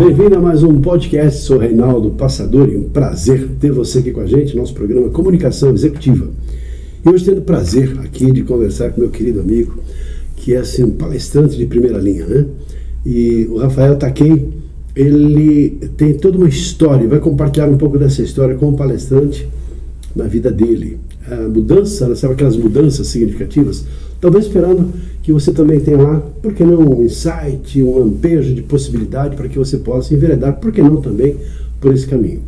Bem-vindo a mais um podcast, sou Reinaldo Passador e um prazer ter você aqui com a gente, nosso programa Comunicação Executiva. E hoje tendo o prazer aqui de conversar com meu querido amigo, que é assim um palestrante de primeira linha, né? E o Rafael Takei, ele tem toda uma história, vai compartilhar um pouco dessa história como palestrante na vida dele. A mudança, sabe aquelas mudanças significativas? Talvez esperando que você também tenha lá, por que não, um insight, um lampejo de possibilidade para que você possa enveredar, por que não também, por esse caminho.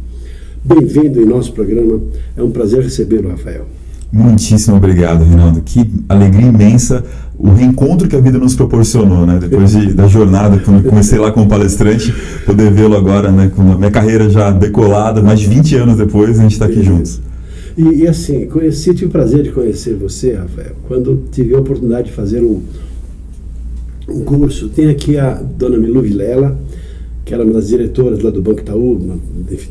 Bem-vindo em nosso programa, é um prazer recebê-lo, Rafael. Muitíssimo obrigado, Reinaldo. Que alegria imensa o reencontro que a vida nos proporcionou, né? Depois da jornada, quando comecei lá como palestrante, poder vê-lo agora, né? Com a minha carreira já decolada, mais de 20 anos depois, a gente está aqui juntos. E assim, tive o prazer de conhecer você, Rafael, quando tive a oportunidade de fazer um curso. Tem aqui a dona Milu Vilela, que era uma das diretoras lá do Banco Itaú,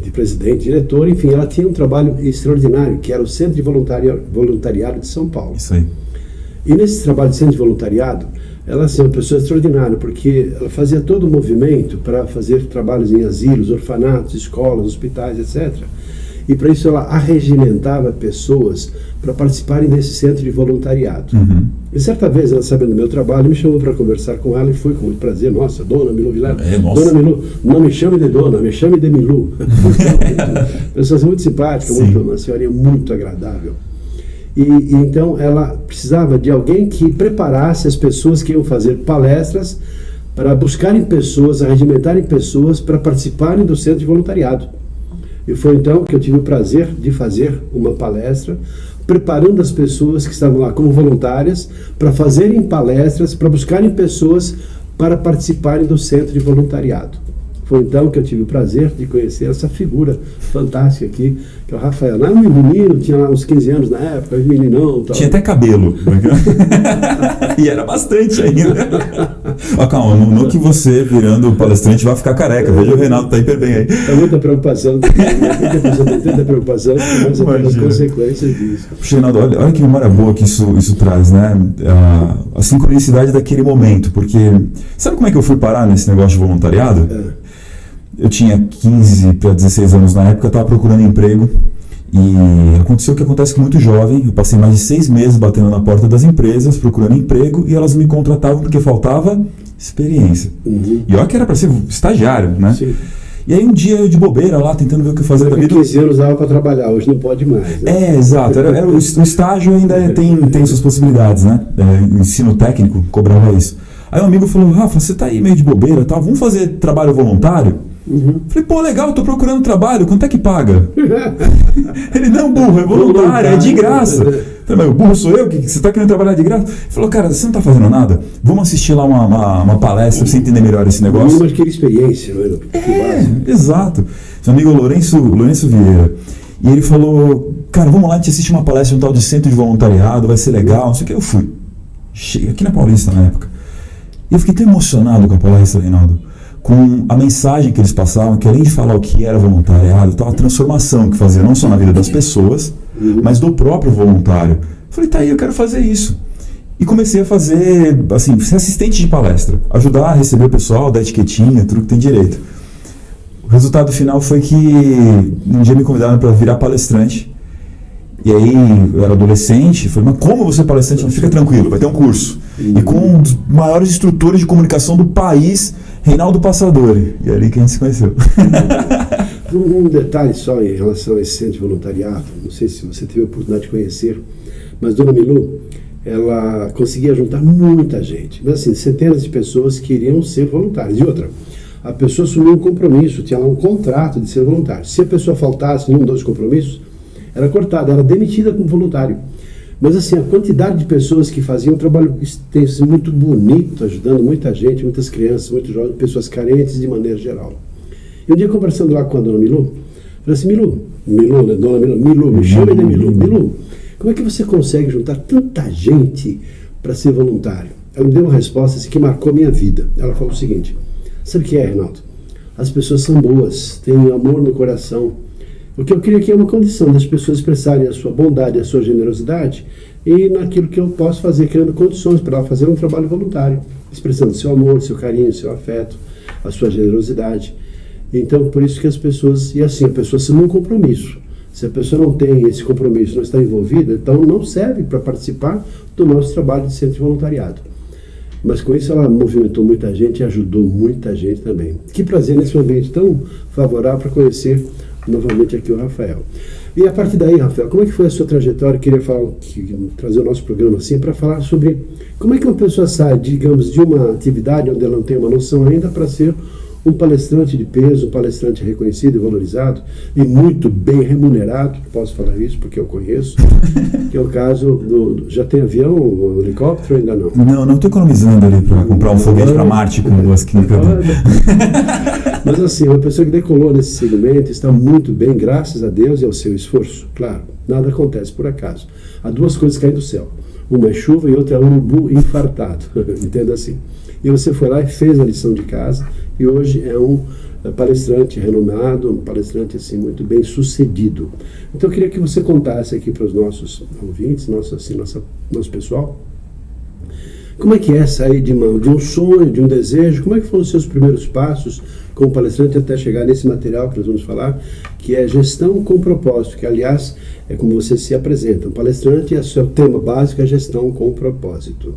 de presidente, diretora, enfim, ela tinha um trabalho extraordinário, que era o Centro de Voluntariado de São Paulo. Isso aí. E nesse trabalho de Centro de Voluntariado, ela assim, uma pessoa extraordinária, porque ela fazia todo o movimento para fazer trabalhos em asilos, orfanatos, escolas, hospitais, etc. E para isso ela arregimentava pessoas para participarem desse centro de voluntariado. Uhum. E certa vez, ela sabendo do meu trabalho, me chamou para conversar com ela e fui com muito prazer. Nossa, dona Milu Vilela. Dona Milu, não me chame de dona, me chame de Milu. Pessoa muito simpática, uma senhorinha muito agradável. E então ela precisava de alguém que preparasse as pessoas que iam fazer palestras para buscarem pessoas, arregimentarem pessoas para participarem do centro de voluntariado. E foi então que eu tive o prazer de fazer uma palestra, preparando as pessoas que estavam lá como voluntárias para fazerem palestras, para buscarem pessoas para participarem do centro de voluntariado. Foi então que eu tive o prazer de conhecer essa figura fantástica aqui, que é o Rafael. Lá no menino, tinha lá uns 15 anos na época, meninão. Tal. Tinha até cabelo. E era bastante ainda. Ó, calma, não que você, virando palestrante, vai ficar careca. Veja, o Reinaldo tá hiper bem aí. É muita preocupação, muita preocupação, mas as consequências disso. Puxa, Reinaldo, olha que memória boa que isso traz, né? A sincronicidade daquele momento, porque sabe como é que eu fui parar nesse negócio de voluntariado? Eu tinha 15 para 16 anos na época, eu estava procurando emprego e aconteceu o que acontece com muito jovem. Eu passei mais de 6 meses batendo na porta das empresas, procurando emprego, e elas me contratavam porque faltava experiência. Uhum. E olha que era para ser estagiário, né? Sim. E aí um dia eu de bobeira lá, tentando ver o que fazer da vida. 15 anos dava para trabalhar, hoje não pode mais. Né? Exato. O estágio ainda tem suas possibilidades, né? O ensino técnico cobrava isso. Aí um amigo falou: Rafa, você tá aí meio de bobeira, tá? Vamos fazer trabalho voluntário? Uhum. Falei, pô, legal, tô procurando trabalho, quanto é que paga? Ele, não, burro, é voluntário, é de graça. Falei, mas o burro sou eu, que você tá querendo trabalhar de graça? Ele falou, cara, você não tá fazendo nada? Vamos assistir lá uma palestra pra você entender melhor esse negócio. Uma adquirir experiência, não é? Exato. Seu amigo Lourenço Vieira. E ele falou, cara, vamos lá, a gente assiste uma palestra, um tal de centro de voluntariado, vai ser legal, não sei o que. Eu fui. Cheguei aqui na Paulista na época. E eu fiquei tão emocionado com a palestra, Reinaldo, com a mensagem que eles passavam, que além de falar o que era voluntariado, a transformação que fazia não só na vida das pessoas, mas do próprio voluntário. Falei, tá aí, eu quero fazer isso. E comecei a fazer, assim, ser assistente de palestra, ajudar a receber o pessoal, dar etiquetinha, tudo que tem direito. O resultado final foi que um dia me convidaram para virar palestrante. E aí, eu era adolescente, falei, mas como você é palestrante? Não, fica tranquilo, vai ter um curso. E com um dos maiores instrutores de comunicação do país, Reinaldo Passador. E é ali que a gente se conheceu. Um detalhe só em relação a esse centro de voluntariado, não sei se você teve a oportunidade de conhecer, mas Dona Milu, ela conseguia juntar muita gente. Mas assim, centenas de pessoas que iriam ser voluntárias. E outra, a pessoa assumiu um compromisso, tinha lá um contrato de ser voluntário. Se a pessoa faltasse em um dos compromissos, era cortada, era demitida como voluntário. Mas assim, a quantidade de pessoas que faziam um trabalho extenso, muito bonito, ajudando muita gente, muitas crianças, muitos jovens, pessoas carentes de maneira geral. E um dia conversando lá com a Dona Milu, falei assim, Milu, né, Dona Milu, me chama de Milu. Milu, como é que você consegue juntar tanta gente para ser voluntário? Ela me deu uma resposta assim, que marcou a minha vida. Ela falou o seguinte, sabe o que é, Reinaldo? As pessoas são boas, têm amor no coração. O que eu queria aqui é uma condição das pessoas expressarem a sua bondade, a sua generosidade e naquilo que eu posso fazer, criando condições para ela fazer um trabalho voluntário, expressando seu amor, seu carinho, seu afeto, a sua generosidade. Então, por isso que as pessoas, e assim, a pessoa se num compromisso. Se a pessoa não tem esse compromisso, não está envolvida, então não serve para participar do nosso trabalho de centro de voluntariado. Mas com isso ela movimentou muita gente e ajudou muita gente também. Que prazer nesse ambiente tão favorável para conhecer novamente aqui o Rafael. E a partir daí, Rafael, como é que foi a sua trajetória? Eu queria trazer o nosso programa assim para falar sobre como é que uma pessoa sai, digamos, de uma atividade onde ela não tem uma noção ainda para ser um palestrante de peso, um palestrante reconhecido e valorizado e muito bem remunerado, posso falar isso porque eu conheço, que é o caso do... Já tem avião, helicóptero, ainda não? Não estou economizando ali para comprar um foguete para Marte com duas químicas. Mas assim, uma pessoa que decolou nesse segmento está muito bem, graças a Deus e ao seu esforço. Claro, nada acontece por acaso. Há duas coisas que caem do céu. Uma é chuva e outra é urubu infartado. Entenda assim. E você foi lá e fez a lição de casa e hoje é um palestrante renomado, um palestrante assim muito bem sucedido. Então eu queria que você contasse aqui para os nossos ouvintes, nosso pessoal, como é que é sair de um sonho, de um desejo, como é que foram os seus primeiros passos como palestrante até chegar nesse material que nós vamos falar, que é gestão com propósito, que aliás é como você se apresenta, um palestrante, e o seu tema básico é gestão com propósito.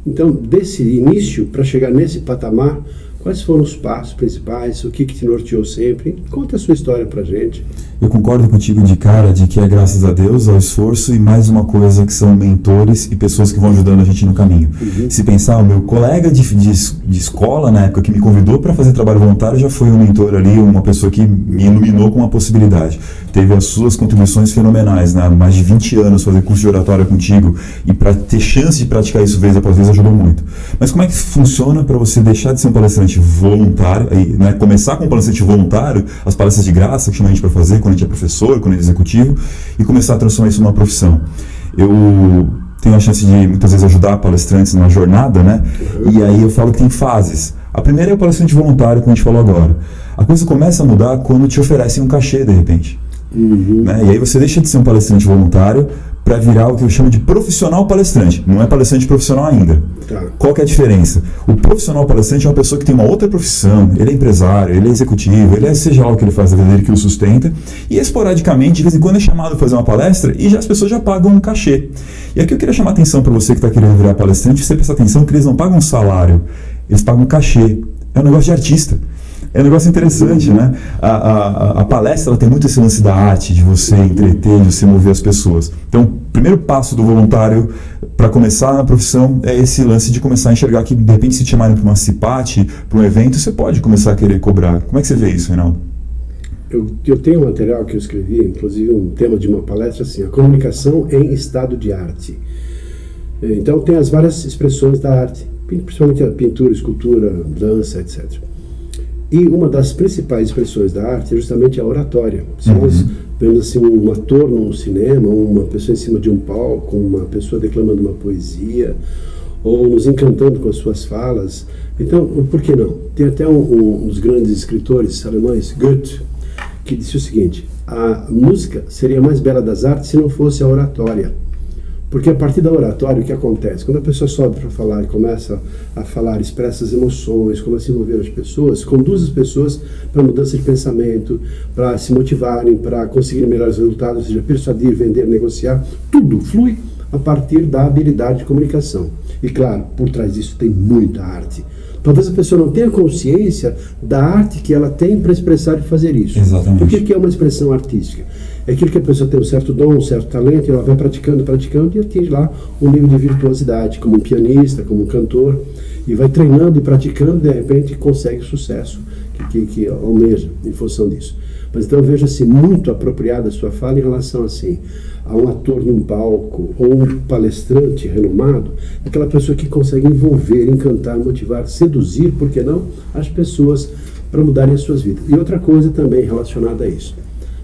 Então, desse início, para chegar nesse patamar, quais foram os passos principais, o que te norteou sempre? Conta a sua história para a gente. Eu concordo contigo de cara de que é graças a Deus, ao esforço e mais uma coisa que são mentores e pessoas que vão ajudando a gente no caminho. Se pensar, o meu colega de escola, na época que me convidou para fazer trabalho voluntário, já foi um mentor ali, uma pessoa que me iluminou com uma possibilidade. Teve as suas contribuições fenomenais, né? Mais de 20 anos fazer curso de oratória contigo e para ter chance de praticar isso vez após vez ajudou muito. Mas como é que funciona para você deixar de ser um palestrante voluntário, né? Começar com um palestrante voluntário, as palestras de graça que chama a gente para fazer, quando a gente é professor, quando a gente é executivo, e começar a transformar isso numa profissão. Eu tenho a chance de muitas vezes ajudar palestrantes numa jornada, né? E aí eu falo que tem fases. A primeira é o palestrante voluntário, como a gente falou agora. A coisa começa a mudar quando te oferecem um cachê, de repente. Né? E aí você deixa de ser um palestrante voluntário para virar o que eu chamo de profissional palestrante. Não é palestrante profissional ainda. Tá. Qual que é a diferença? O profissional palestrante é uma pessoa que tem uma outra profissão, ele é empresário, ele é executivo, ele é seja lá o que ele faz da vida dele que o sustenta, e esporadicamente, de vez em quando é chamado para fazer uma palestra e as pessoas já pagam um cachê. E aqui eu queria chamar a atenção para você que está querendo virar palestrante, você prestar atenção que eles não pagam um salário, eles pagam um cachê. É um negócio de artista. É um negócio interessante, né? A palestra ela tem muito esse lance da arte, de você entreter, de você mover as pessoas. Então, o primeiro passo do voluntário para começar na profissão é esse lance de começar a enxergar que, de repente, se te chamarem para uma cipate, para um evento, você pode começar a querer cobrar. Como é que você vê isso, Reinaldo? Eu tenho um material que eu escrevi, inclusive um tema de uma palestra, assim, a comunicação em estado de arte. Então, tem as várias expressões da arte, principalmente a pintura, escultura, dança, etc. E uma das principais expressões da arte é justamente a oratória. Se nós vemos assim, um ator num cinema, uma pessoa em cima de um palco, uma pessoa declamando uma poesia, ou nos encantando com as suas falas. Então, por que não? Tem até um dos grandes escritores alemães, Goethe, que disse o seguinte: a música seria a mais bela das artes se não fosse a oratória. Porque a partir da oratória, o que acontece? Quando a pessoa sobe para falar e começa a falar, expressa as emoções, começa a envolver as pessoas, conduz as pessoas para mudança de pensamento, para se motivarem, para conseguir melhores resultados, ou seja, persuadir, vender, negociar, tudo flui a partir da habilidade de comunicação. E claro, por trás disso tem muita arte. Talvez a pessoa não tenha consciência da arte que ela tem para expressar e fazer isso. Exatamente. O que é uma expressão artística? É aquilo que a pessoa tem um certo dom, um certo talento, e ela vai praticando e atinge lá um nível de virtuosidade, como um pianista, como um cantor, e vai treinando e praticando, de repente consegue o sucesso que almeja em função disso. Mas então eu vejo assim, muito apropriada a sua fala em relação assim, a um ator num palco ou um palestrante renomado, aquela pessoa que consegue envolver, encantar, motivar, seduzir, por que não, as pessoas para mudarem as suas vidas. E outra coisa também relacionada a isso.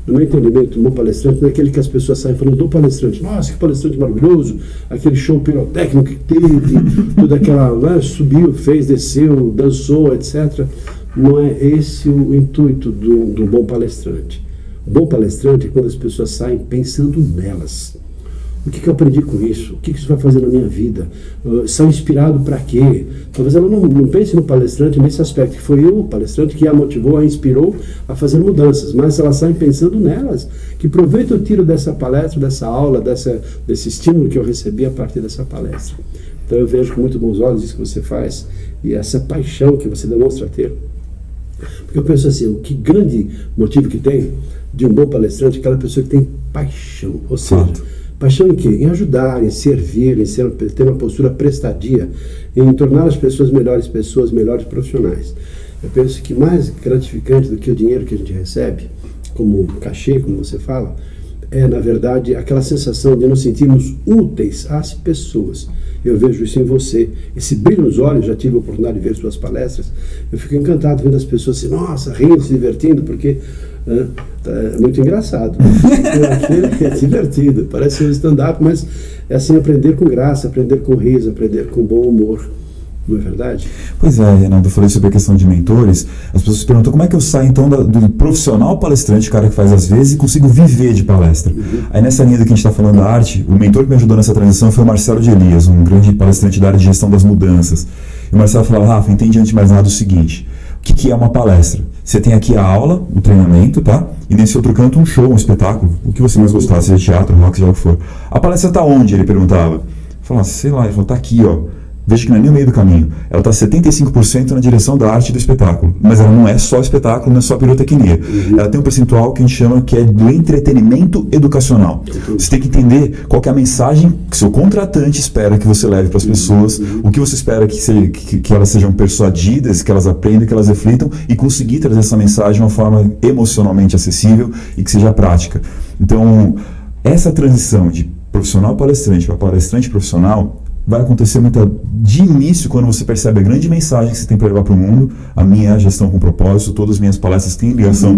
No meu entendimento, um bom palestrante não é aquele que as pessoas saem falando do palestrante. Nossa, que palestrante maravilhoso, aquele show pirotécnico que teve, toda aquela, né, subiu, fez, desceu, dançou, etc. Não é esse o intuito do bom palestrante. O bom palestrante é quando as pessoas saem pensando nelas. O que eu aprendi com isso? O que isso vai fazer na minha vida? Sou inspirado para quê? Talvez ela não pense no palestrante nesse aspecto, que foi eu, o palestrante, que a motivou, a inspirou a fazer mudanças, mas elas saem pensando nelas. Que proveito eu tiro dessa palestra, dessa aula, desse estímulo que eu recebi a partir dessa palestra? Então eu vejo com muito bons olhos isso que você faz e essa paixão que você demonstra ter. Porque eu penso assim, o que grande motivo que tem de um bom palestrante é aquela pessoa que tem paixão, ou seja, paixão em quê? Em ajudar, em servir, em ter uma postura prestadia, em tornar as pessoas, melhores profissionais. Eu penso que mais gratificante do que o dinheiro que a gente recebe, como cachê, como você fala, é, na verdade, aquela sensação de nos sentirmos úteis às pessoas. Eu vejo isso em você, esse brilho nos olhos. Já tive a oportunidade de ver suas palestras, eu fico encantado vendo as pessoas assim, nossa, rindo, se divertindo, porque é muito engraçado. É divertido, parece um stand-up, mas é assim, aprender com graça, aprender com riso, aprender com bom humor. Não é verdade? Pois é, Renato, eu falei sobre a questão de mentores. As pessoas se perguntam como é que eu saio então do profissional palestrante, cara que faz às vezes, e consigo viver de palestra. Aí nessa linha do que a gente está falando da arte, o mentor que me ajudou nessa transição foi o Marcelo de Elias, um grande palestrante da área de gestão das mudanças. E o Marcelo falava, Rafa, entende antes de mais nada o seguinte, o que é uma palestra? Você tem aqui a aula, o treinamento, tá? E nesse outro canto um show, um espetáculo, o que você mais gostar, seja teatro, rock, seja o que for. A palestra está onde? Ele perguntava. Eu falava, sei lá, ele falou, tá aqui, ó. Veja que não é nem o meio do caminho. Ela está 75% na direção da arte do espetáculo. Mas ela não é só espetáculo, não é só pirotecnia. Ela tem um percentual que a gente chama que é do entretenimento educacional. Você tem que entender qual que é a mensagem que seu contratante espera que você leve para as pessoas, o que você espera que elas sejam persuadidas, que elas aprendam, que elas reflitam, e conseguir trazer essa mensagem de uma forma emocionalmente acessível e que seja prática. Então, essa transição de profissional palestrante para palestrante profissional vai acontecer muito de início, quando você percebe a grande mensagem que você tem para levar para o mundo. A minha é a gestão com propósito, todas as minhas palestras têm ligação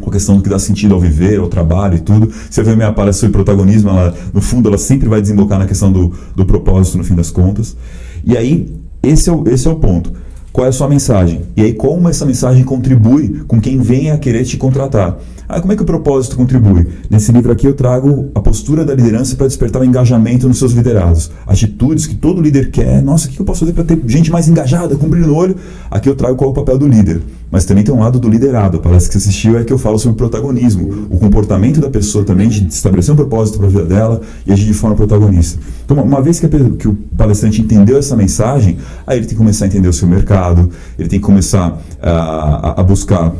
com a questão do que dá sentido ao viver, ao trabalho e tudo. Você vê a minha palestra sobre protagonismo, no fundo ela sempre vai desembocar na questão do propósito, no fim das contas. E aí, esse é o ponto. Qual é a sua mensagem? E aí, como essa mensagem contribui com quem vem a querer te contratar? Como é que o propósito contribui? Nesse livro aqui eu trago a postura da liderança para despertar o engajamento nos seus liderados. Atitudes que todo líder quer. Nossa, o que eu posso fazer para ter gente mais engajada, com brilho no olho? Aqui eu trago qual é o papel do líder. Mas também tem um lado do liderado. A palestra que você assistiu é que eu falo sobre protagonismo. O comportamento da pessoa também, de estabelecer um propósito para a vida dela e agir de forma protagonista. Então, uma vez que o palestrante entendeu essa mensagem, aí ele tem que começar a entender o seu mercado, ele tem que começar a buscar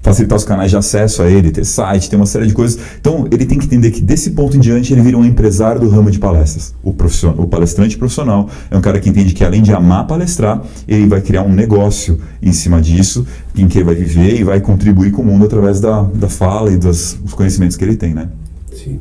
facilitar os canais de acesso a ele, ter site, ter uma série de coisas. Então, ele tem que entender que desse ponto em diante ele vira um empresário do ramo de palestras. O palestrante profissional é um cara que entende que, além de amar palestrar, ele vai criar um negócio em cima disso, em que ele vai viver e vai contribuir com o mundo através da fala e dos conhecimentos que ele tem, né? Sim.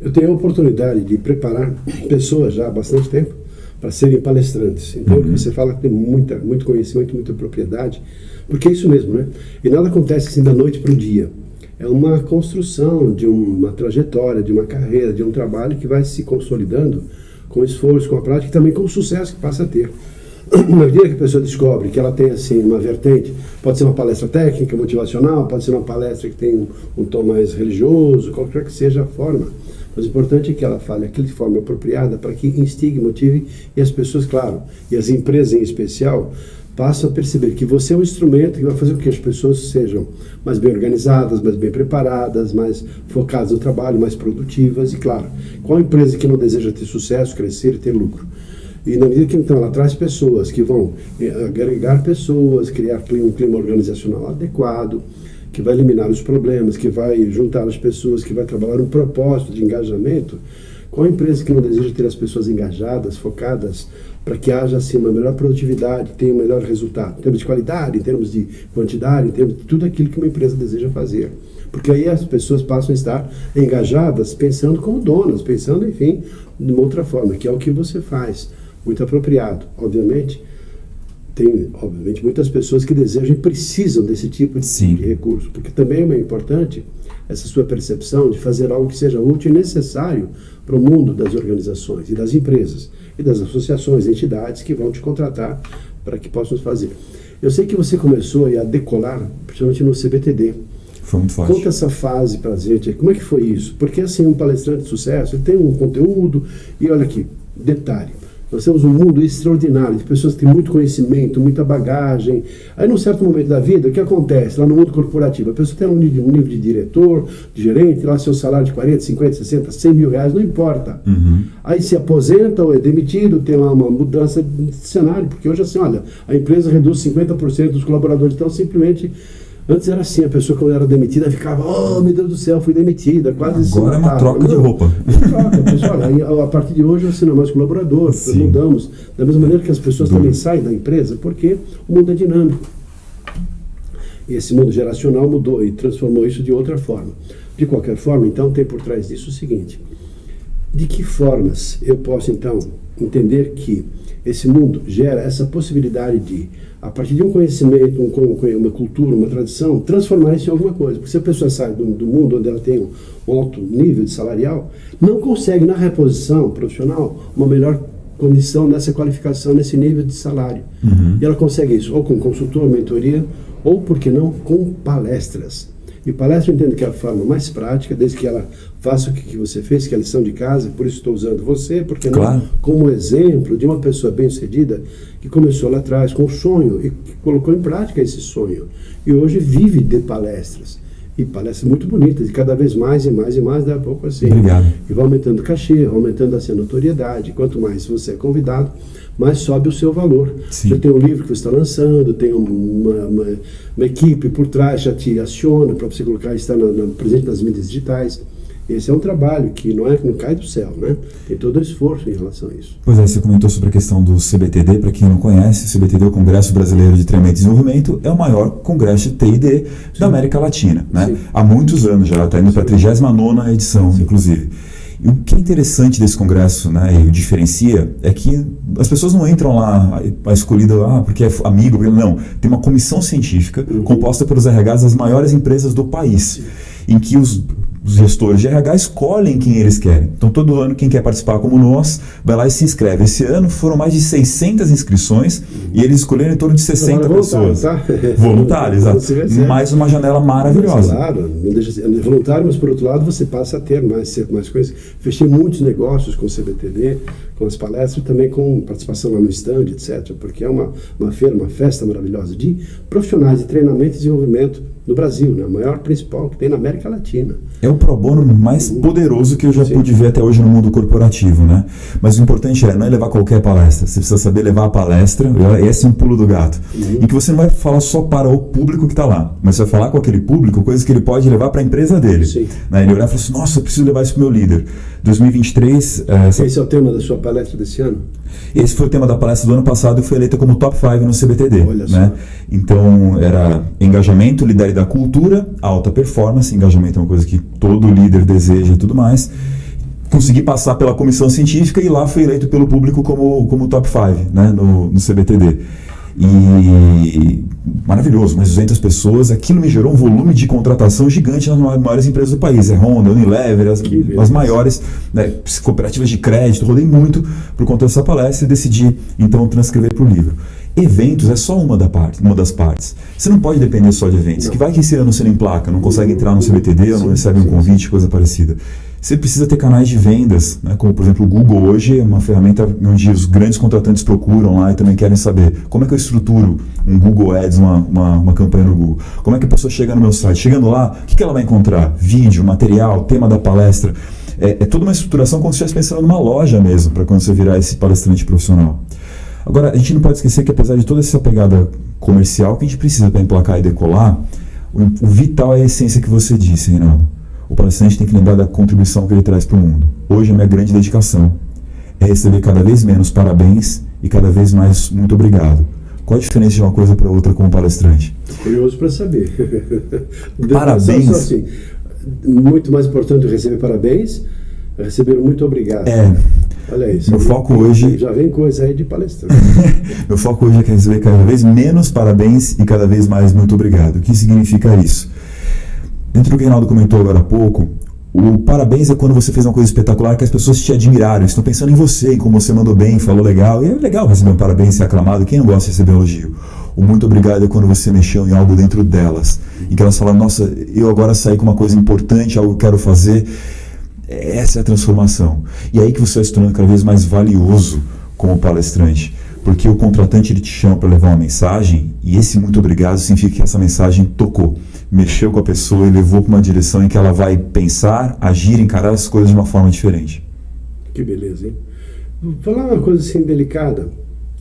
Eu tenho a oportunidade de preparar pessoas já há bastante tempo para serem palestrantes. Então, o que você fala tem muito conhecimento, muita propriedade, porque é isso mesmo, né? E nada acontece assim da noite para o dia. É uma construção de uma trajetória, de uma carreira, de um trabalho que vai se consolidando com esforço, com a prática e também com o sucesso que passa a ter. Na medida que a pessoa descobre que ela tem assim uma vertente, pode ser uma palestra técnica, motivacional, pode ser uma palestra que tem um tom mais religioso, qualquer que seja a forma. Mas o importante é que ela fale aquilo de forma apropriada para que instigue, motive e as pessoas, claro, e as empresas em especial, passam a perceber que você é um instrumento que vai fazer com que as pessoas sejam mais bem organizadas, mais bem preparadas, mais focadas no trabalho, mais produtivas. E claro, qual empresa que não deseja ter sucesso, crescer e ter lucro? E na medida que então ela traz pessoas que vão agregar pessoas, criar um clima organizacional adequado, que vai eliminar os problemas, que vai juntar as pessoas, que vai trabalhar um propósito de engajamento, qual empresa que não deseja ter as pessoas engajadas, focadas, para que haja assim uma melhor produtividade, tenha um melhor resultado, em termos de qualidade, em termos de quantidade, em termos de tudo aquilo que uma empresa deseja fazer. Porque aí as pessoas passam a estar engajadas, pensando como donas, pensando, enfim, de uma outra forma, que é o que você faz, muito apropriado. Obviamente, tem muitas pessoas que desejam e precisam desse tipo de recurso, porque também é importante essa sua percepção de fazer algo que seja útil e necessário para o mundo das organizações e das empresas e das associações, entidades que vão te contratar para que possam fazer. Eu sei que você começou a decolar, principalmente no CBTD. Foi muito forte. Conta essa fase pra gente, como é que foi isso? Porque assim, um palestrante de sucesso, ele tem um conteúdo, e olha aqui, detalhe, nós temos um mundo extraordinário, de pessoas que têm muito conhecimento, muita bagagem. Aí, num certo momento da vida, o que acontece lá no mundo corporativo? A pessoa tem um nível de diretor, de gerente, lá seu salário de 40, 50, 60, 100 mil reais, não importa. Aí se aposenta ou é demitido, tem lá uma mudança de cenário, porque hoje assim, olha, a empresa reduz 50% dos colaboradores, então simplesmente... Antes era assim, a pessoa quando era demitida ficava, oh meu Deus do céu, fui demitida, quase. Agora é uma troca de roupa. Troca, pessoal, a partir de hoje você não é mais colaborador, nós mudamos. Da mesma maneira que as pessoas também saem da empresa, porque o mundo é dinâmico. E esse mundo geracional mudou e transformou isso de outra forma. De qualquer forma, então, tem por trás disso o seguinte: de que formas eu posso, então, entender que esse mundo gera essa possibilidade de, a partir de um conhecimento, uma cultura, uma tradição, transformar isso em alguma coisa. Porque se a pessoa sai do mundo onde ela tem um alto nível de salarial, não consegue na reposição profissional uma melhor condição nessa qualificação, nesse nível de salário. E ela consegue isso ou com consultor, mentoria, ou, por que não, com palestras. E palestra eu entendo que é a forma mais prática, desde que ela faça o que você fez, que é a lição de casa, por isso estou usando você, porque não como exemplo de uma pessoa bem-sucedida que começou lá atrás com um sonho e que colocou em prática esse sonho. E hoje vive de palestras. E palestras muito bonitas, e cada vez mais e mais e mais, daqui a pouco assim. Obrigado. E vai aumentando o cachê, vai aumentando assim, a notoriedade. Quanto mais você é convidado, mais sobe o seu valor. Sim. Já tem um livro que você está lançando, tem uma equipe por trás, já te aciona para você colocar, estar presente nas mídias digitais. Esse é um trabalho que não cai do céu, né? Tem todo o esforço em relação a isso. Pois é, você comentou sobre a questão do CBTD. Para quem não conhece, o CBTD é o Congresso Brasileiro de Treinamento e Desenvolvimento, é o maior congresso de TI&D da América Latina, né? Sim. Há muitos anos já, está indo para a 39ª edição, inclusive. E o que é interessante desse congresso, né, e o diferencia, é que as pessoas não entram lá a escolhida porque é amigo, não. Tem uma comissão científica composta pelos RHs das maiores empresas do país, em que os gestores de RH escolhem quem eles querem. Então, todo ano, quem quer participar como nós, vai lá e se inscreve. Esse ano foram mais de 600 inscrições e eles escolheram em torno de 60 pessoas. Tá? Voluntário, exato. Mais uma janela maravilhosa. Claro, não deixa de ser voluntário, mas por outro lado você passa a ter mais coisas. Fechei muitos negócios com o CBTD, com as palestras, também com participação lá no stand, etc. Porque é uma feira, uma festa maravilhosa de profissionais de treinamento e desenvolvimento no Brasil, né? A maior principal que tem na América Latina. É o pro bono mais poderoso que eu já pude ver até hoje no mundo corporativo, né? Mas o importante não é levar qualquer palestra. Você precisa saber levar a palestra, esse é um pulo do gato. E que você não vai falar só para o público que está lá, mas você vai falar com aquele público coisas que ele pode levar para a empresa dele. Né? Ele olhar e falar assim, nossa, eu preciso levar isso para o meu líder. 2023... Esse é o tema da sua palestra desse ano? Esse foi o tema da palestra do ano passado e foi eleita como top 5 no CBTD. Olha só. Né? Então, era engajamento, liderar da cultura, alta performance. Engajamento é uma coisa que todo líder deseja e tudo mais. Consegui passar pela comissão científica e lá fui eleito pelo público como top 5, né, no CBTD. E maravilhoso, mais 200 pessoas. Aquilo me gerou um volume de contratação gigante nas maiores empresas do país. Honda, Unilever, as maiores, né, cooperativas de crédito. Rodei muito por conta dessa palestra e decidi então transcrever para o livro. Eventos é só uma das partes. Você não pode depender só de eventos. Não. Que vai que esse ano você não emplaca, não consegue entrar no CBTD, ou não recebe um convite, coisa parecida. Você precisa ter canais de vendas, né? Como por exemplo o Google hoje é uma ferramenta onde os grandes contratantes procuram lá e também querem saber como é que eu estruturo um Google Ads, uma campanha no Google. Como é que a pessoa chega no meu site? Chegando lá, o que ela vai encontrar? Vídeo, material, tema da palestra. É toda uma estruturação como se estivesse pensando numa loja mesmo, para quando você virar esse palestrante profissional. Agora, a gente não pode esquecer que apesar de toda essa pegada comercial que a gente precisa para emplacar e decolar, o vital é a essência que você disse, Reinaldo. O palestrante tem que lembrar da contribuição que ele traz para o mundo. Hoje a minha grande dedicação é receber cada vez menos parabéns e cada vez mais muito obrigado. Qual a diferença de uma coisa para outra como palestrante? Curioso para saber. Parabéns. Só assim, muito mais importante receber parabéns, receber muito obrigado. Olha isso. Meu foco hoje... Já vem coisa aí de palestrante. Meu foco hoje é receber cada vez menos parabéns e cada vez mais muito obrigado. O que significa isso? Dentro do que o Reinaldo comentou agora há pouco, o parabéns é quando você fez uma coisa espetacular que as pessoas te admiraram, estão pensando em você, em como você mandou bem, falou legal, e é legal receber um parabéns e ser aclamado, quem não gosta de receber um elogio? O muito obrigado é quando você mexeu em algo dentro delas. E que elas falam, nossa, eu agora saí com uma coisa importante, algo que eu quero fazer. Essa é a transformação. E é aí que você vai se tornando cada vez mais valioso como palestrante. Porque o contratante ele te chama para levar uma mensagem e esse muito obrigado significa que essa mensagem tocou, mexeu com a pessoa e levou para uma direção em que ela vai pensar, agir, encarar as coisas de uma forma diferente. Que beleza, hein? Vou falar uma coisa assim delicada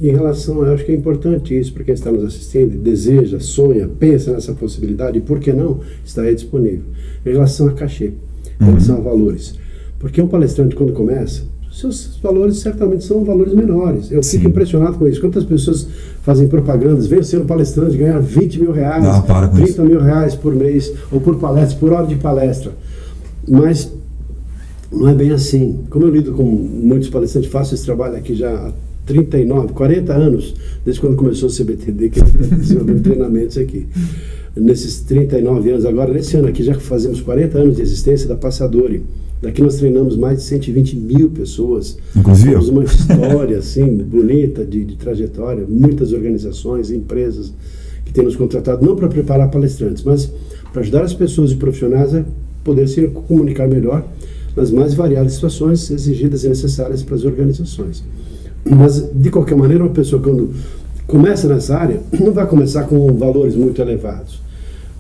em relação, eu acho que é importante isso para quem está nos assistindo, deseja, sonha, pensa nessa possibilidade e por que não, está aí disponível. Em relação a cachê, em relação a valores. Porque um palestrante quando começa, seus valores certamente são valores menores. Eu fico impressionado com isso. Quantas pessoas fazem propagandas, vêm sendo palestrante, ganhar 20 mil reais, 30 mil reais por mês, ou por palestra, por hora de palestra. Mas não é bem assim. Como eu lido com muitos palestrantes, faço esse trabalho aqui já há 39, 40 anos, desde quando começou o CBTD, que eu desenvolvi treinamentos aqui. Nesses 39 anos, agora nesse ano aqui já fazemos 40 anos de existência da Passadori. Daqui nós treinamos mais de 120 mil pessoas. Inclusive temos uma história assim, bonita de trajetória, muitas organizações, empresas que têm nos contratado não para preparar palestrantes, mas para ajudar as pessoas e profissionais a poder se comunicar melhor nas mais variadas situações exigidas e necessárias para as organizações. Mas, de qualquer maneira, uma pessoa quando começa nessa área não vai começar com valores muito elevados.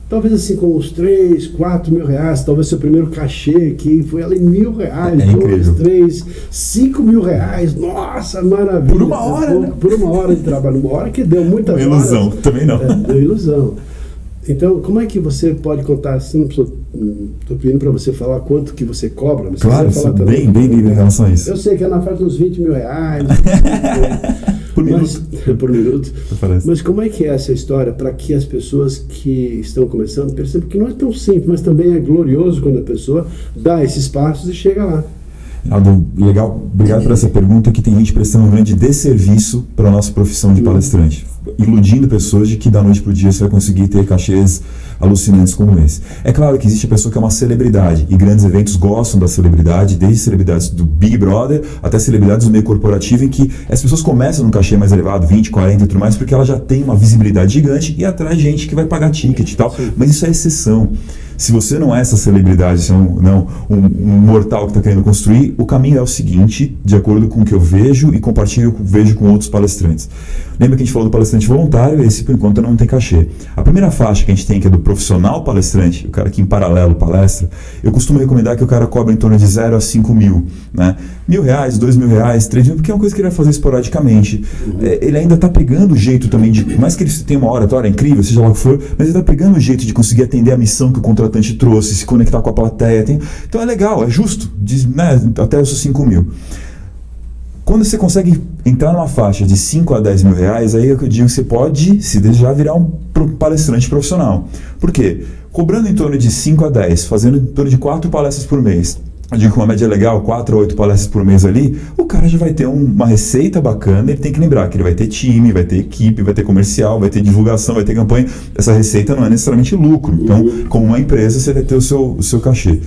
Talvez assim com uns 3, 4 mil reais, talvez seu primeiro cachê que foi ali R$1.000, 2, 3, 5 mil reais, nossa, maravilha. Por uma hora, né? Por uma hora de trabalho, uma hora que deu muitas horas. Ilusão, também não. Deu ilusão. Então, como é que você pode contar, assim, não estou pedindo para você falar quanto que você cobra, mas claro, você falar também, bem livre em relação a isso. Eu sei que é na faixa dos 20 mil reais. Por minuto. Por minuto. Mas como é que é essa história para que as pessoas que estão começando percebam que não é tão simples, mas também é glorioso quando a pessoa dá esses passos e chega lá? Legal, obrigado por essa pergunta, que tem gente prestando um grande desserviço para a nossa profissão de palestrante, iludindo pessoas de que da noite para o dia você vai conseguir ter cachês alucinantes como esse. É claro que existe a pessoa que é uma celebridade, e grandes eventos gostam da celebridade, desde celebridades do Big Brother até celebridades do meio corporativo, em que as pessoas começam num cachê mais elevado, 20, 40 e tudo mais, porque ela já tem uma visibilidade gigante e atrai gente que vai pagar ticket e tal, mas isso é exceção. Se você não é essa celebridade, se é um mortal que está querendo construir, o caminho é o seguinte, de acordo com o que eu vejo e compartilho, vejo com outros palestrantes. Lembra que a gente falou do palestrante voluntário? Esse, por enquanto, não tem cachê. A primeira faixa que a gente tem, que é do profissional palestrante, o cara que em paralelo palestra, eu costumo recomendar que o cara cobre em torno de 0 a 5 mil, né? R$1.000, R$2.000, 3 mil, porque é uma coisa que ele vai fazer esporadicamente. Ele ainda está pegando o jeito também de, por mais que ele tenha uma oratória incrível, seja lá o que for, mas ele está pegando o jeito de conseguir atender a missão que o contratante trouxe, se conectar com a plateia. Então é legal, é justo, né, até os 5 mil. Quando você consegue entrar numa faixa de 5 a 10 mil reais, aí é que eu digo que você pode, se desejar, virar um palestrante profissional. Por quê? Cobrando em torno de 5 a 10, fazendo em torno de 4 palestras por mês, eu digo que uma média legal, 4 a 8 palestras por mês ali, o cara já vai ter uma receita bacana. Ele tem que lembrar que ele vai ter time, vai ter equipe, vai ter comercial, vai ter divulgação, vai ter campanha. Essa receita não é necessariamente lucro. Então, como uma empresa, você vai ter o seu cachê.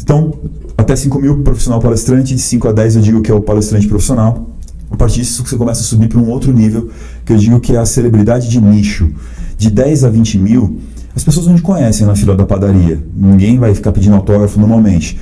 Então, até 5 mil profissional palestrante, de 5 a 10 eu digo que é o palestrante profissional. A partir disso você começa a subir para um outro nível, que eu digo que é a celebridade de nicho. De 10 a 20 mil, as pessoas não te conhecem na fila da padaria. Ninguém vai ficar pedindo autógrafo normalmente.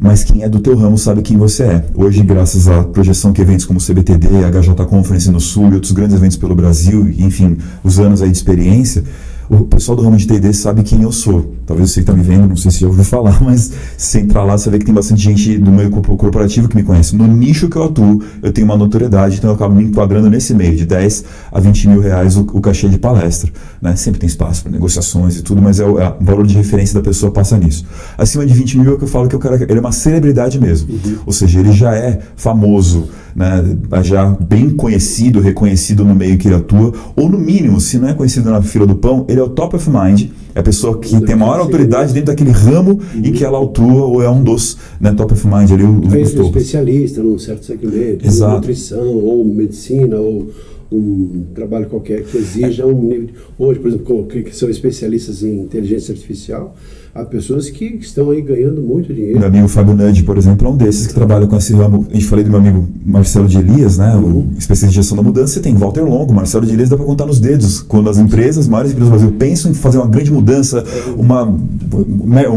Mas quem é do teu ramo sabe quem você é. Hoje, graças à projeção que eventos como o CBTD, a HJ Conference no Sul e outros grandes eventos pelo Brasil, e, enfim, os anos aí de experiência, o pessoal do ramo de T&D sabe quem eu sou. Talvez você que está me vendo, não sei se já ouviu falar, mas se entrar lá, você vê que tem bastante gente do meio corporativo que me conhece. No nicho que eu atuo, eu tenho uma notoriedade, então eu acabo me enquadrando nesse meio, de 10 a 20 mil reais o cachê de palestra. Né? Sempre tem espaço para negociações e tudo, mas o valor de referência da pessoa passa nisso. Acima de 20 mil é que eu falo que o cara ele é uma celebridade mesmo. Ou seja, ele já é famoso, né? Já bem conhecido, reconhecido no meio que ele atua, ou no mínimo, se não é conhecido na fila do pão, ele é o top of mind, é a pessoa que tem maior autoridade dentro daquele ramo em que ela atua, ou é um dos, né, top of mind ali, os topos. Especialista num certo segmento, nutrição, ou medicina, ou um trabalho qualquer que exija um nível. Hoje, por exemplo, que são especialistas em inteligência artificial, há pessoas que estão aí ganhando muito dinheiro. Meu amigo Fábio Nudge, por exemplo, é um desses que trabalha com esse ramo. A gente falei do meu amigo Marcelo de Elias, né, o especialista em gestão da mudança. Você tem Walter Longo, Marcelo de Elias, dá para contar nos dedos. Quando as maiores empresas do Brasil pensam em fazer uma grande mudança, uma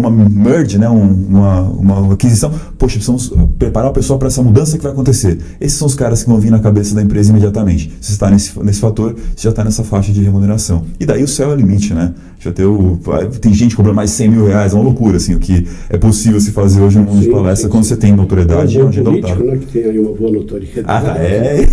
merge, né, uma aquisição, poxa, precisamos preparar o pessoal para essa mudança que vai acontecer. Esses são os caras que vão vir na cabeça da empresa imediatamente. Se você está nesse fator, você já está nessa faixa de remuneração. E daí o céu é o limite, né? Já tem gente cobrando mais de R$100 mil, é uma loucura, assim, o que é possível se fazer hoje no mundo de palestra quando você tem notoriedade e uma agenda lotada. Né, que tem aí uma boa notoriedade. É?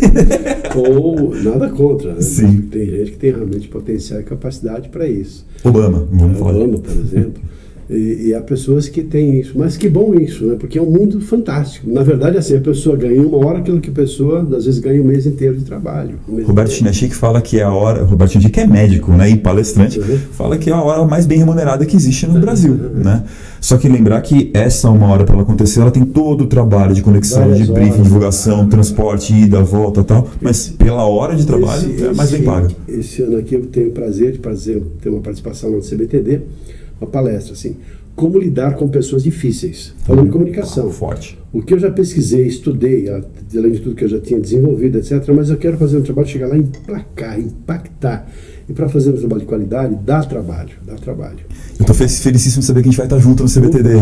Ou nada contra, né? Sim. Tem gente que tem realmente potencial e capacidade para isso. Obama, vamos falar. Obama, por exemplo. E há pessoas que têm isso, mas que bom isso, né? Porque é um mundo fantástico. Na verdade, assim, a pessoa ganha uma hora aquilo que a pessoa, às vezes, ganha um mês inteiro de trabalho. Roberto Chinachique fala que é a hora, Roberto Chinachique é médico, né, e palestrante, fala que é a hora mais bem remunerada que existe no Brasil, né? Só que lembrar que essa uma hora para ela acontecer, ela tem todo o trabalho de conexão, de briefing, divulgação, transporte, ida, volta e tal, mas pela hora de trabalho é mais bem paga. Esse ano aqui eu tenho o prazer de ter uma participação no CBTD, uma palestra, assim, como lidar com pessoas difíceis, falando de comunicação. Forte. O que eu já pesquisei, estudei, além de tudo que eu já tinha desenvolvido, etc., mas eu quero fazer um trabalho, chegar lá e emplacar, impactar. E para fazer um trabalho de qualidade, dá trabalho. Eu estou felicíssimo de saber que a gente vai estar junto no CBTD.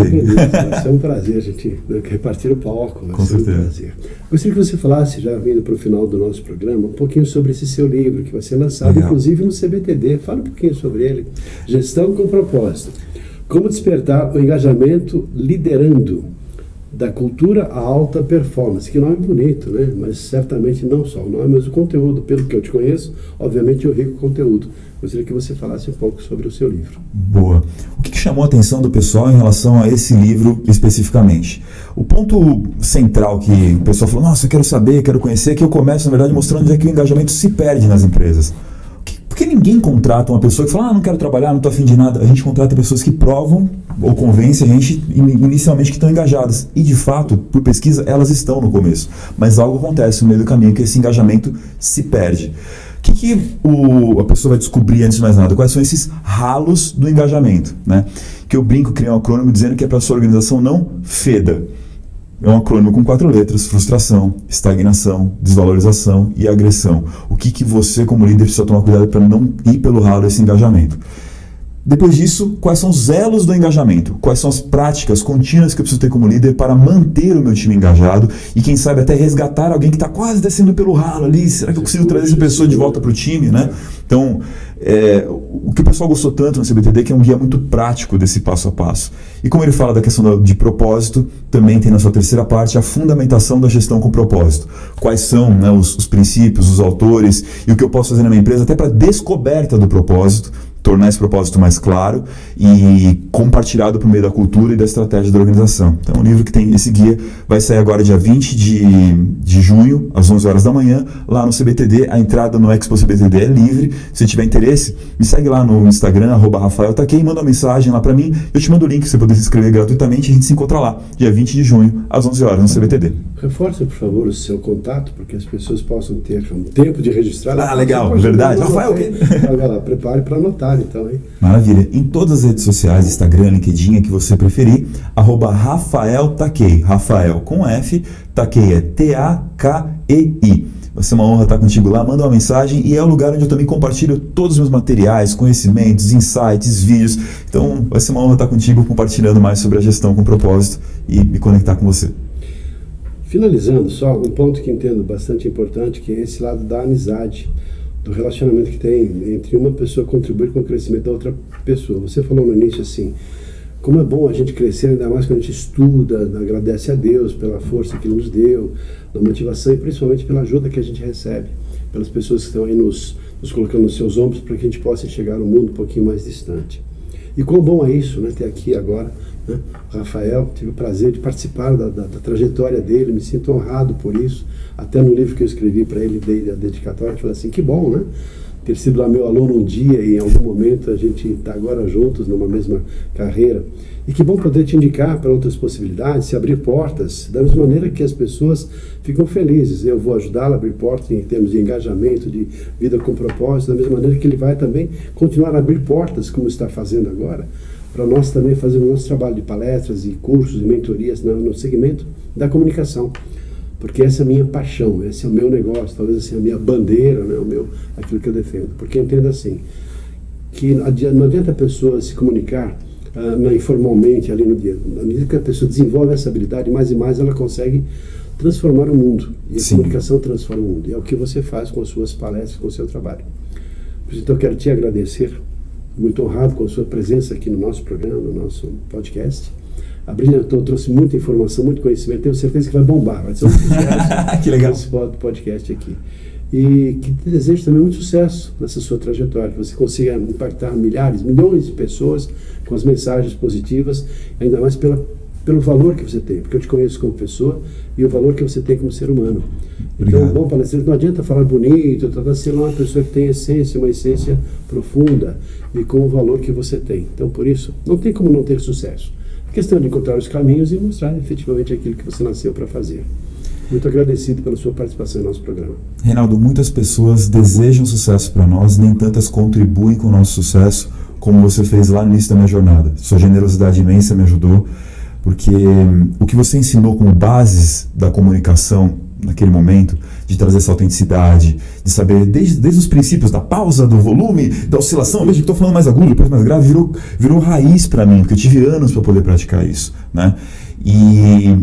Vai ser um prazer a gente repartir o palco. Com certeza. Um prazer. Gostaria que você falasse, já vindo para o final do nosso programa, um pouquinho sobre esse seu livro, que vai ser lançado, inclusive, no CBTD. Fala um pouquinho sobre ele. Gestão com propósito. Como despertar o engajamento liderando da cultura à alta performance. Que nome bonito, né? Mas certamente não só o nome, mas o conteúdo. Pelo que eu te conheço, obviamente o rico conteúdo. Gostaria que você falasse um pouco sobre o seu livro. Boa. O que chamou a atenção do pessoal em relação a esse livro especificamente? O ponto central que o pessoal falou, nossa, eu quero saber, quero conhecer, que eu começo, na verdade, mostrando onde é que o engajamento se perde nas empresas. Porque ninguém contrata uma pessoa que fala, não quero trabalhar, não estou afim de nada. A gente contrata pessoas que provam ou convencem a gente inicialmente que estão engajadas. E, de fato, por pesquisa, elas estão no começo. Mas algo acontece no meio do caminho, que esse engajamento se perde. O que a pessoa vai descobrir antes de mais nada? Quais são esses ralos do engajamento, né? Que eu brinco, criei um acrônimo dizendo que é para a sua organização não feda. É um acrônimo com 4 letras: frustração, estagnação, desvalorização e agressão. O que você, como líder, precisa tomar cuidado para não ir pelo ralo esse engajamento. Depois disso, quais são os elos do engajamento? Quais são as práticas contínuas que eu preciso ter como líder para manter o meu time engajado e, quem sabe, até resgatar alguém que está quase descendo pelo ralo ali? Será que eu consigo trazer essa pessoa de volta para o time, né? Então, o que o pessoal gostou tanto no CBTD é que é um guia muito prático desse passo a passo. E como ele fala da questão de propósito, também tem na sua terceira parte a fundamentação da gestão com propósito. Quais são, né, os princípios, os autores e o que eu posso fazer na minha empresa até para descoberta do propósito, tornar esse propósito mais claro e compartilhado por meio da cultura e da estratégia da organização. Então, o livro que tem esse guia vai sair agora dia 20 de junho, às 11 horas da manhã, lá no CBTD. A entrada no Expo CBTD é livre. Se tiver interesse, me segue lá no Instagram, @RafaelTakei, manda uma mensagem lá para mim, eu te mando o link para você poder se inscrever gratuitamente e a gente se encontra lá, dia 20 de junho, às 11 horas, no CBTD. Reforça, por favor, o seu contato, para que as pessoas possam ter um tempo de registrar. Ah, legal, verdade. Rafael, vai lá, prepare para anotar, então, hein? Maravilha. Em todas as redes sociais, Instagram, LinkedIn, que você preferir, @RafaelTakei. Rafael com F, Takei é Takei. Vai ser uma honra estar contigo lá. Manda uma mensagem e é o lugar onde eu também compartilho todos os meus materiais, conhecimentos, insights, vídeos. Então, vai ser uma honra estar contigo compartilhando mais sobre a gestão com propósito e me conectar com você. Finalizando, só um ponto que entendo bastante importante, que é esse lado da amizade, do relacionamento que tem entre uma pessoa contribuir com o crescimento da outra pessoa. Você falou no início assim, como é bom a gente crescer, ainda mais quando a gente estuda, agradece a Deus pela força que Ele nos deu, da motivação e principalmente pela ajuda que a gente recebe, pelas pessoas que estão aí nos colocando nos seus ombros para que a gente possa chegar ao mundo um pouquinho mais distante. E quão bom é isso, né, ter aqui agora, né, o Rafael. Tive o prazer de participar da trajetória dele, me sinto honrado por isso. Até no livro que eu escrevi para ele, dei a dedicatória, falei assim, que bom, né? Ter sido lá meu aluno um dia e em algum momento a gente está agora juntos numa mesma carreira. E que bom poder te indicar para outras possibilidades, se abrir portas, da mesma maneira que as pessoas ficam felizes. Eu vou ajudá-lo a abrir portas em termos de engajamento, de vida com propósito, da mesma maneira que ele vai também continuar a abrir portas, como está fazendo agora, para nós também fazermos o nosso trabalho de palestras e cursos e mentorias no segmento da comunicação. Porque essa é a minha paixão, esse é o meu negócio, talvez assim, a minha bandeira, né, aquilo que eu defendo. Porque eu entendo assim, que não adianta a pessoa se comunicar informalmente ali no dia. À medida que a pessoa desenvolve essa habilidade, mais e mais ela consegue transformar o mundo. E a comunicação transforma o mundo. E é o que você faz com as suas palestras, com o seu trabalho. Então eu quero te agradecer, muito honrado com a sua presença aqui no nosso programa, no nosso podcast. A Brilhantou trouxe muita informação, muito conhecimento, tenho certeza que vai bombar, vai ser um sucesso. Que legal. Esse podcast aqui. E que te desejo também muito sucesso nessa sua trajetória, que você consiga impactar milhares, milhões de pessoas com as mensagens positivas, ainda mais pelo valor que você tem, porque eu te conheço como pessoa e o valor que você tem como ser humano. Então, bom palestrante, não adianta falar bonito, ser uma pessoa que tem essência, uma essência profunda e com o valor que você tem. Então, por isso, não tem como não ter sucesso. A questão de encontrar os caminhos e mostrar efetivamente aquilo que você nasceu para fazer. Muito agradecido pela sua participação no nosso programa. Reinaldo, muitas pessoas desejam sucesso para nós, nem tantas contribuem com o nosso sucesso como você fez lá no início da minha jornada. Sua generosidade imensa me ajudou, porque o que você ensinou como bases da comunicação naquele momento, de trazer essa autenticidade, de saber desde os princípios da pausa, do volume, da oscilação, veja que estou falando mais agudo, depois mais grave, virou raiz para mim, porque eu tive anos para poder praticar isso, né? E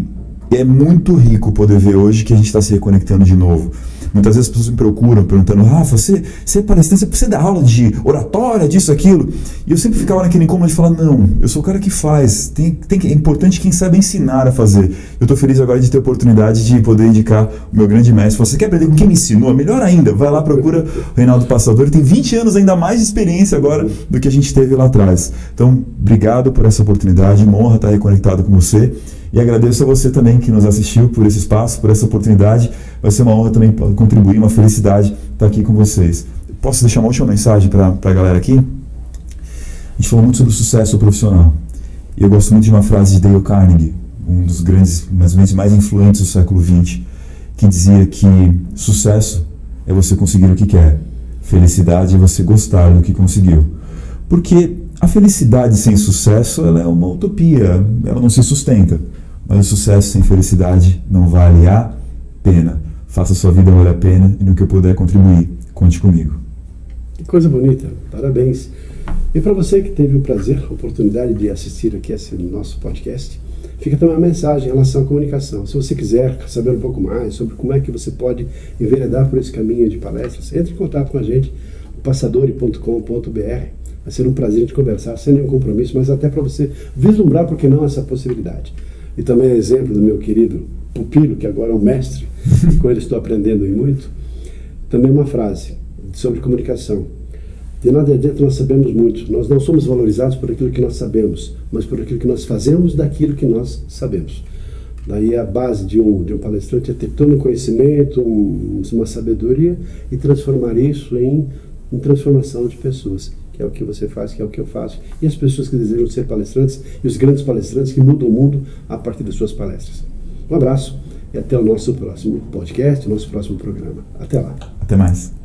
é muito rico poder ver hoje que a gente está se reconectando de novo. Muitas vezes as pessoas me procuram perguntando: Rafa, você é palestrante, você dá aula de oratória, disso, aquilo? E eu sempre ficava naquele incômodo de falar: não, eu sou o cara que faz, é importante quem sabe ensinar a fazer. Eu estou feliz agora de ter a oportunidade de poder indicar o meu grande mestre. Você quer aprender com quem me ensinou? Melhor ainda, vai lá, procura o Reinaldo Passador, ele tem 20 anos ainda mais de experiência agora do que a gente teve lá atrás. Então, obrigado por essa oportunidade, uma honra estar reconectado com você. E agradeço a você também que nos assistiu por esse espaço, por essa oportunidade. Vai ser uma honra também contribuir, uma felicidade estar aqui com vocês. Posso deixar uma última mensagem para a galera aqui? A gente falou muito sobre o sucesso profissional. E eu gosto muito de uma frase de Dale Carnegie, um dos grandes, mais influentes do século XX, que dizia que sucesso é você conseguir o que quer. Felicidade é você gostar do que conseguiu. Porque a felicidade sem sucesso, ela é uma utopia, ela não se sustenta. Mas o sucesso sem felicidade não vale a pena. Faça a sua vida valer a pena e no que eu puder contribuir, conte comigo. Que coisa bonita, parabéns. E para você que teve o prazer, a oportunidade de assistir aqui esse nosso podcast, fica também uma mensagem em relação à comunicação. Se você quiser saber um pouco mais sobre como é que você pode enveredar por esse caminho de palestras, entre em contato com a gente, passadori.com.br. Vai ser um prazer a gente conversar, sem nenhum compromisso, mas até para você vislumbrar, por que não, essa possibilidade. E também é exemplo do meu querido pupilo, que agora é um mestre, e com ele estou aprendendo e muito. Também uma frase sobre comunicação. De nada adianta nós sabemos muito. Nós não somos valorizados por aquilo que nós sabemos, mas por aquilo que nós fazemos daquilo que nós sabemos. Daí a base de um palestrante é ter todo um conhecimento, uma sabedoria e transformar isso em transformação de pessoas, que é o que você faz, que é o que eu faço. E as pessoas que desejam ser palestrantes e os grandes palestrantes que mudam o mundo a partir das suas palestras. Um abraço e até o nosso próximo podcast, nosso próximo programa. Até lá. Até mais.